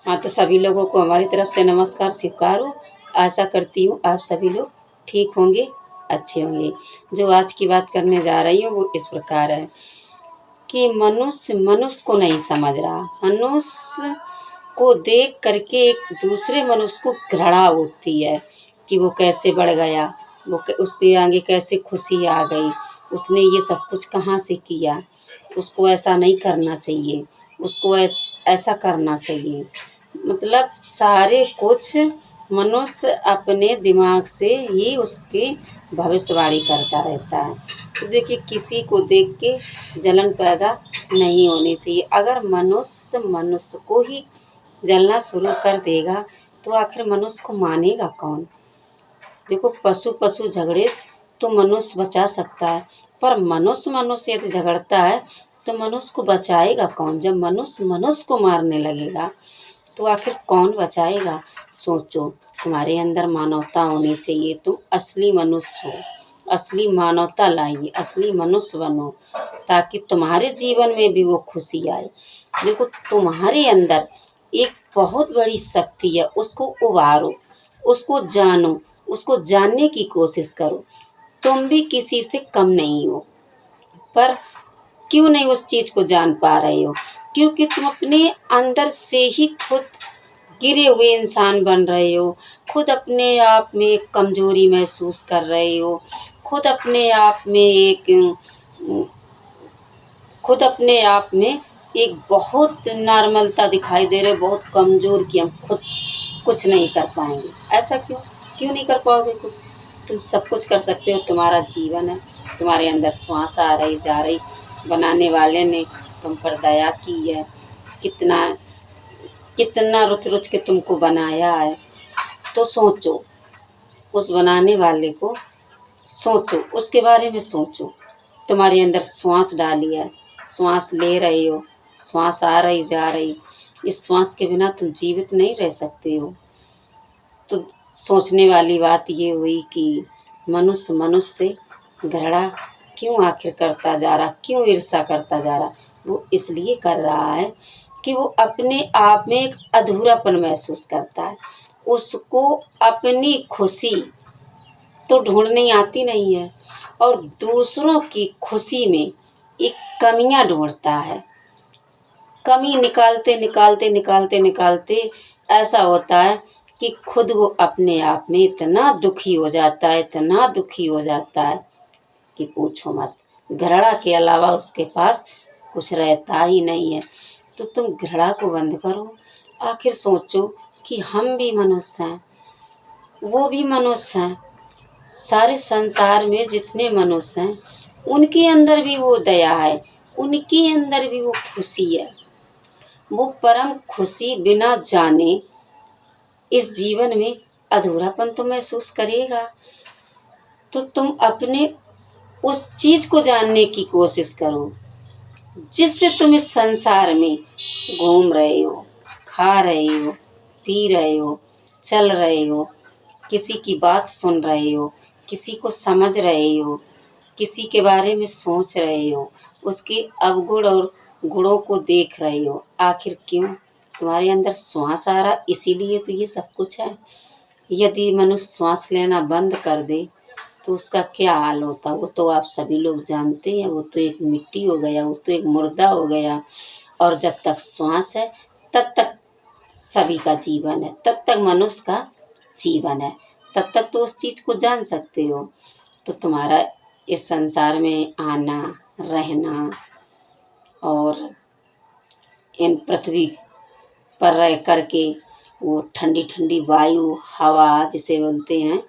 हाँ, तो सभी लोगों को हमारी तरफ से नमस्कार स्वीकार हो। आशा करती हूँ आप सभी लोग ठीक होंगे, अच्छे होंगे। जो आज की बात करने जा रही हूँ वो इस प्रकार है कि मनुष्य मनुष्य को नहीं समझ रहा। मनुष्य को देख करके एक दूसरे मनुष्य को घृणा होती है कि वो कैसे बढ़ गया, उसके आगे कैसे खुशी आ गई, उसने ये सब कुछ कहाँ से किया, उसको ऐसा नहीं करना चाहिए, उसको ऐसा करना चाहिए। मतलब सारे कुछ मनुष्य अपने दिमाग से ही उसकी भविष्यवाणी करता रहता है। तो देखिए, किसी को देख के जलन पैदा नहीं होनी चाहिए। अगर मनुष्य मनुष्य को ही जलना शुरू कर देगा तो आखिर मनुष्य को मानेगा कौन। देखो, पशु पशु झगड़े तो मनुष्य बचा सकता है, पर मनुष्य मनुष्य यदि झगड़ता है तो मनुष्य को बचाएगा कौन। जब मनुष्य मनुष्य को मारने लगेगा तो आखिर कौन बचाएगा। सोचो, तुम्हारे अंदर मानवता होनी चाहिए, तुम असली मनुष्य हो, असली मानवता लाइए, असली मनुष्य बनो, ताकि तुम्हारे जीवन में भी वो खुशी आए। देखो, तुम्हारे अंदर एक बहुत बड़ी शक्ति है, उसको उभारो, उसको जानो, उसको जानने की कोशिश करो। तुम भी किसी से कम नहीं हो, पर क्यों नहीं उस चीज़ को जान पा रहे हो? क्योंकि तुम अपने अंदर से ही खुद गिरे हुए इंसान बन रहे हो, खुद अपने आप में एक कमजोरी महसूस कर रहे हो, खुद अपने आप में एक खुद अपने आप में एक बहुत नॉर्मलता दिखाई दे रहे हो, बहुत कमज़ोर कि हम खुद कुछ नहीं कर पाएंगे। ऐसा क्यों? क्यों नहीं कर पाओगे कुछ? तुम सब कुछ कर सकते हो, तुम्हारा जीवन है, तुम्हारे अंदर श्वास आ रही जा रही। बनाने वाले ने तुम पर दया की है, कितना कितना रुच रुच के तुमको बनाया है। तो सोचो, उस बनाने वाले को सोचो, उसके बारे में सोचो। तुम्हारे अंदर श्वास डाली है, श्वास ले रहे हो, श्वास आ रही जा रही। इस श्वास के बिना तुम जीवित नहीं रह सकते हो। तो सोचने वाली बात ये हुई कि मनुष्य मनुष्य से घृणा क्यों आखिर करता जा रहा, क्यों ईर्ष्या करता जा रहा। वो इसलिए कर रहा है कि वो अपने आप में एक अधूरापन महसूस करता है। उसको अपनी खुशी तो ढूंढनी आती नहीं है और दूसरों की खुशी में एक कमियां ढूंढता है। कमी निकालते निकालते निकालते निकालते ऐसा होता है कि खुद वो अपने आप में इतना दुखी हो जाता है, इतना दुखी हो जाता है कि पूछो मत। घृणा के अलावा उसके पास कुछ रहता ही नहीं है। तो तुम घृणा को बंद करो। आखिर सोचो कि हम भी मनुष्य हैं, वो भी मनुष्य हैं। सारे संसार में जितने मनुष्य हैं उनके अंदर भी वो दया है, उनके अंदर भी वो खुशी है। वो परम खुशी बिना जाने इस जीवन में अधूरापन तो महसूस करेगा। तो तुम अपने उस चीज को जानने की कोशिश करो जिससे तुम इस संसार में घूम रहे हो, खा रहे हो, पी रहे हो, चल रहे हो, किसी की बात सुन रहे हो, किसी को समझ रहे हो, किसी के बारे में सोच रहे हो, उसके अवगुण और गुणों को देख रहे हो। आखिर क्यों? तुम्हारे अंदर श्वास आ रहा, इसीलिए तो ये सब कुछ है। यदि मनुष्य श्वास लेना बंद कर दे तो उसका क्या हाल होता। वो तो आप सभी लोग जानते हैं, वो तो एक मिट्टी हो गया, वो तो एक मुर्दा हो गया। और जब तक श्वास है तब तक सभी का जीवन है, तब तक मनुष्य का जीवन है, तब तक तो उस चीज़ को जान सकते हो। तो तुम्हारा इस संसार में आना, रहना और इन पृथ्वी पर रह करके वो ठंडी ठंडी वायु, हवा जिसे बोलते हैं,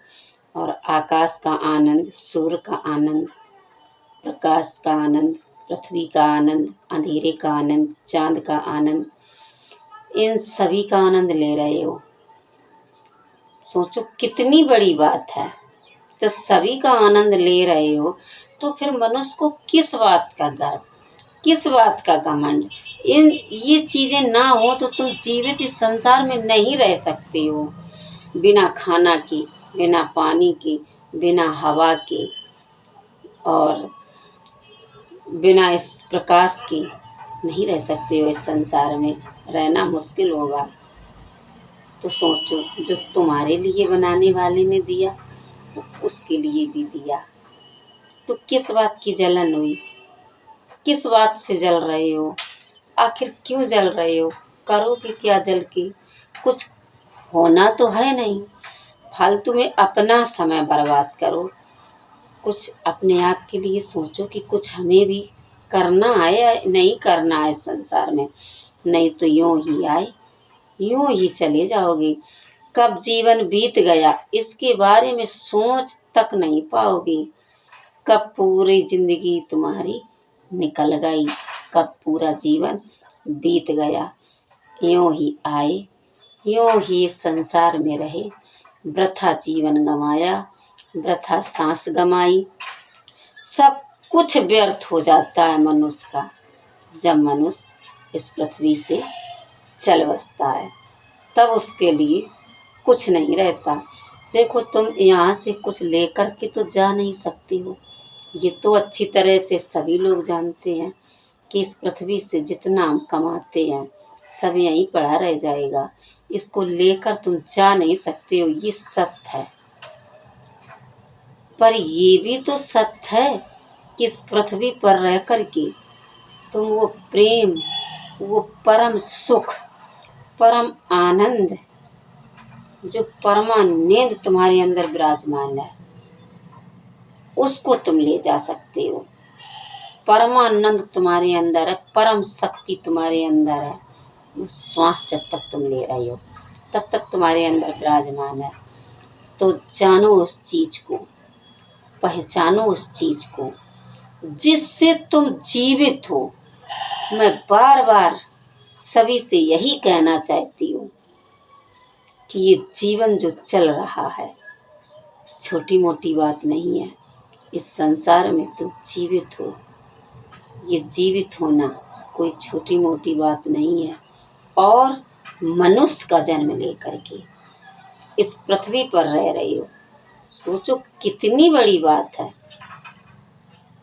और आकाश का आनंद, सूर्य का आनंद, प्रकाश का आनंद, पृथ्वी का आनंद, अंधेरे का आनंद, चांद का आनंद, इन सभी का आनंद ले रहे हो। सोचो कितनी बड़ी बात है। जब सभी का आनंद ले रहे हो तो फिर मनुष्य को किस बात का गर्व, किस बात का घमंड। ये चीज़ें ना हो तो तुम जीवित इस संसार में नहीं रह सकते हो। बिना खाना के, बिना पानी के, बिना हवा के और बिना इस प्रकाश के नहीं रह सकते हो। इस संसार में रहना मुश्किल होगा। तो सोचो, जो तुम्हारे लिए बनाने वाले ने दिया वो उसके लिए भी दिया। तो किस बात की जलन हुई? किस बात से जल रहे हो? आखिर क्यों जल रहे हो? करोगे क्या जल के? कुछ होना तो है नहीं। फालतू में अपना समय बर्बाद करो। कुछ अपने आप के लिए सोचो कि कुछ हमें भी करना है या नहीं करना है संसार में। नहीं तो यूं ही आए, यूं ही चले जाओगे। कब जीवन बीत गया इसके बारे में सोच तक नहीं पाओगे। कब पूरी जिंदगी तुम्हारी निकल गई, कब पूरा जीवन बीत गया। यूं ही आए, यूं ही इस संसार में रहे, वृथा जीवन गंवाया, वृथा सांस गंवाई। सब कुछ व्यर्थ हो जाता है मनुष्य का जब मनुष्य इस पृथ्वी से चल बसता है, तब उसके लिए कुछ नहीं रहता। देखो, तुम यहाँ से कुछ लेकर के तो जा नहीं सकती हो। ये तो अच्छी तरह से सभी लोग जानते हैं कि इस पृथ्वी से जितना हम कमाते हैं सब यहीं पड़ा रह जाएगा। इसको लेकर तुम जा नहीं सकते हो, ये सत्य है। पर ये भी तो सत्य है कि इस पृथ्वी पर रह कर के तुम वो प्रेम, वो परम सुख, परम आनंद, जो परमानंद तुम्हारे अंदर विराजमान है उसको तुम ले जा सकते हो। परमानंद तुम्हारे अंदर है, परम शक्ति तुम्हारे अंदर है। वो श्वास जब तक तुम ले रहे हो तब तक तुम्हारे अंदर विराजमान है। तो जानो उस चीज को, पहचानो उस चीज को जिससे तुम जीवित हो। मैं बार बार सभी से यही कहना चाहती हूँ कि ये जीवन जो चल रहा है छोटी मोटी बात नहीं है। इस संसार में तुम जीवित हो। ये जीवित होना कोई छोटी मोटी बात नहीं है। और मनुष्य का जन्म लेकर के इस पृथ्वी पर रह रही हो, सोचो कितनी बड़ी बात है।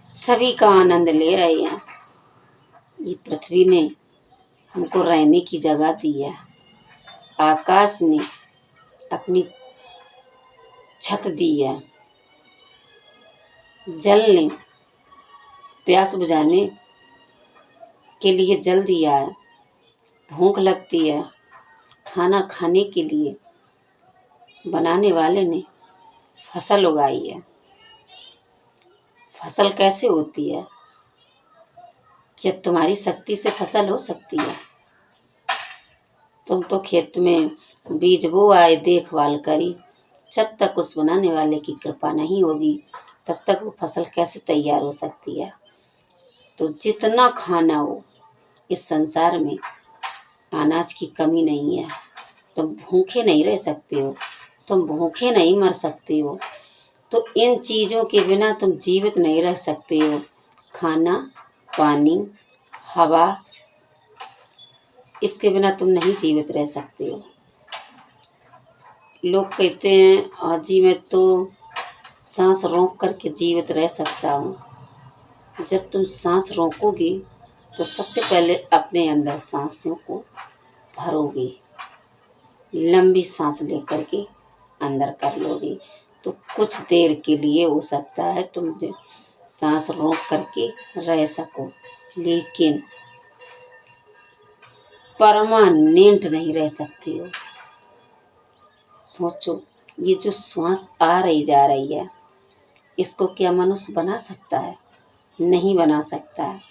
सभी का आनंद ले रहे हैं। ये पृथ्वी ने हमको रहने की जगह दी है। आकाश ने अपनी छत दी है। जल ने प्यास बुझाने के लिए जल दिया है। भूख लगती है, खाना खाने के लिए बनाने वाले ने फसल उगाई है। फसल कैसे होती है? क्या तुम्हारी शक्ति से फसल हो सकती है? तुम तो खेत में बीज बो आए, देखभाल करी। जब तक उस बनाने वाले की कृपा नहीं होगी तब तक वो फसल कैसे तैयार हो सकती है? तो जितना खाना हो इस संसार में अनाज की कमी नहीं है। तुम भूखे नहीं रह सकते हो, तुम भूखे नहीं मर सकते हो। तो इन चीज़ों के बिना तुम जीवित नहीं रह सकते हो। खाना, पानी, हवा, इसके बिना तुम नहीं जीवित रह सकते हो। लोग कहते हैं हाँ जी मैं तो सांस रोक करके जीवित रह सकता हूँ। जब तुम सांस रोकोगे तो सबसे पहले अपने अंदर सांसों को भरोगे, लंबी सांस लेकर के अंदर कर लोगे। तो कुछ देर के लिए हो सकता है तुम सांस रोक करके रह सको, लेकिन परमानेंट नहीं रह सकते हो। सोचो, ये जो श्वास आ रही जा रही है इसको क्या मनुष्य बना सकता है? नहीं बना सकता है।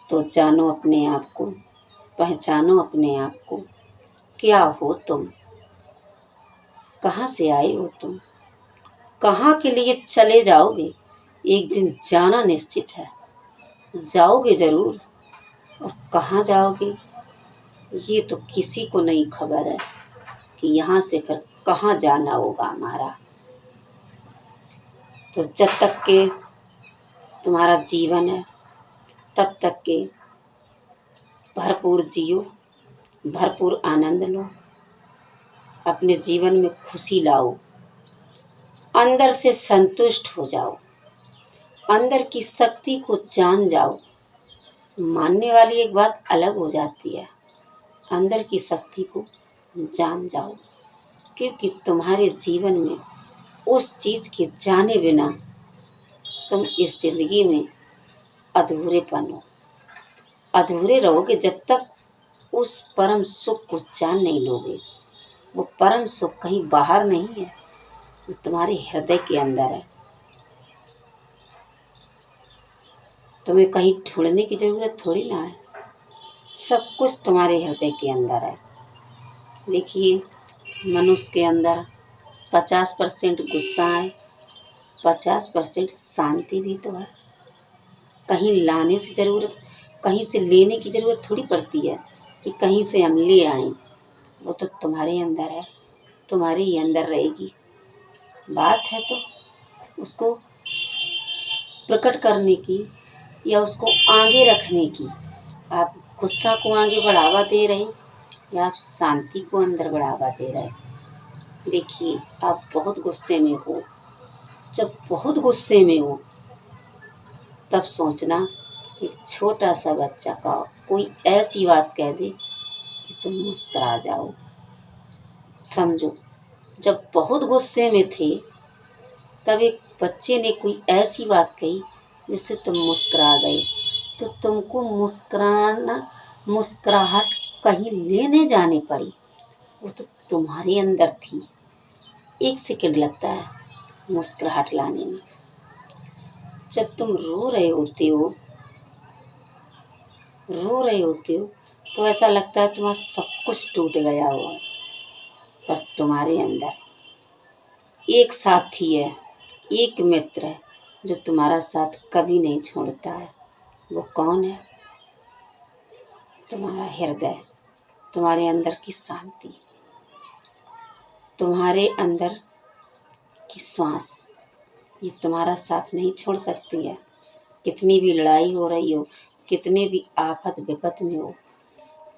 तो जानो अपने आप को, पहचानो अपने आप को। क्या हो तुम? कहाँ से आए हो तुम? कहाँ के लिए चले जाओगे? एक दिन जाना निश्चित है, जाओगे जरूर। और कहाँ जाओगे ये तो किसी को नहीं खबर है कि यहाँ से फिर कहाँ जाना होगा हमारा। तो जब तक के तुम्हारा जीवन है तब तक के भरपूर जियो, भरपूर आनंद लो, अपने जीवन में खुशी लाओ, अंदर से संतुष्ट हो जाओ, अंदर की शक्ति को जान जाओ। मानने वाली एक बात अलग हो जाती है, अंदर की शक्ति को जान जाओ, क्योंकि तुम्हारे जीवन में उस चीज़ के जाने बिना तुम इस ज़िंदगी में अधूरेपन हो, अधूरे रहोगे जब तक उस परम सुख को जान नहीं लोगे। वो परम सुख कहीं बाहर नहीं है, वो तुम्हारे हृदय के अंदर है। तुम्हें कहीं ढूंढने की ज़रूरत थोड़ी ना है, सब कुछ तुम्हारे हृदय के अंदर है। देखिए, मनुष्य के अंदर 50% गुस्सा है, 50% शांति भी तो है। कहीं लाने से ज़रूरत, कहीं से लेने की ज़रूरत थोड़ी पड़ती है कि कहीं से हम ले आएं। वो तो तुम्हारे अंदर है, तुम्हारे ही अंदर रहेगी। बात है तो उसको प्रकट करने की या उसको आगे रखने की। आप गुस्सा को आगे बढ़ावा दे रहे हैं या आप शांति को अंदर बढ़ावा दे रहे हैं। देखिए, आप बहुत गुस्से में हो, जब बहुत गुस्से में हो तब सोचना, एक छोटा सा बच्चा का कोई ऐसी बात कह दे कि तुम मुस्कुरा जाओ। समझो, जब बहुत गुस्से में थे तब एक बच्चे ने कोई ऐसी बात कही जिससे तुम मुस्कुरा गए, तो तुमको मुस्कुराहट कहीं लेने जानी पड़ी। वो तो तुम्हारे अंदर थी। 1 सेकंड लगता है मुस्कुराहट लाने में। जब तुम रो रहे होते हो तो ऐसा लगता है तुम्हारा सब कुछ टूट गया हुआ है, पर तुम्हारे अंदर एक साथी है, एक मित्र है जो तुम्हारा साथ कभी नहीं छोड़ता है। वो कौन है? तुम्हारा हृदय, तुम्हारे अंदर की शांति, तुम्हारे अंदर की श्वास। ये तुम्हारा साथ नहीं छोड़ सकती है। कितनी भी लड़ाई हो रही हो, कितने भी आफत विपत में हो,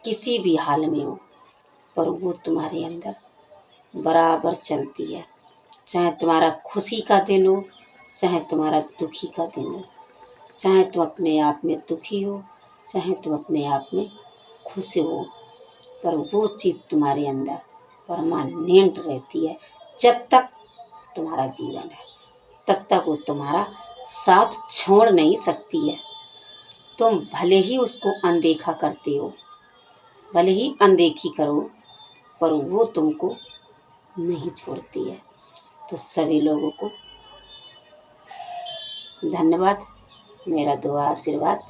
किसी भी हाल में हो, पर वो तुम्हारे अंदर बराबर चलती है। चाहे तुम्हारा खुशी का दिन हो, चाहे तुम्हारा दुखी का दिन हो, चाहे तुम अपने आप में दुखी हो, चाहे तुम अपने आप में खुश हो, पर वो चीज़ तुम्हारे अंदर परमानेंट रहती है। जब तक तुम्हारा जीवन है तब तक वो तुम्हारा साथ छोड़ नहीं सकती है। तुम भले ही उसको अनदेखा करते हो, भले ही अनदेखी करो, पर वो तुमको नहीं छोड़ती है। तो सभी लोगों को धन्यवाद, मेरा दुआ आशीर्वाद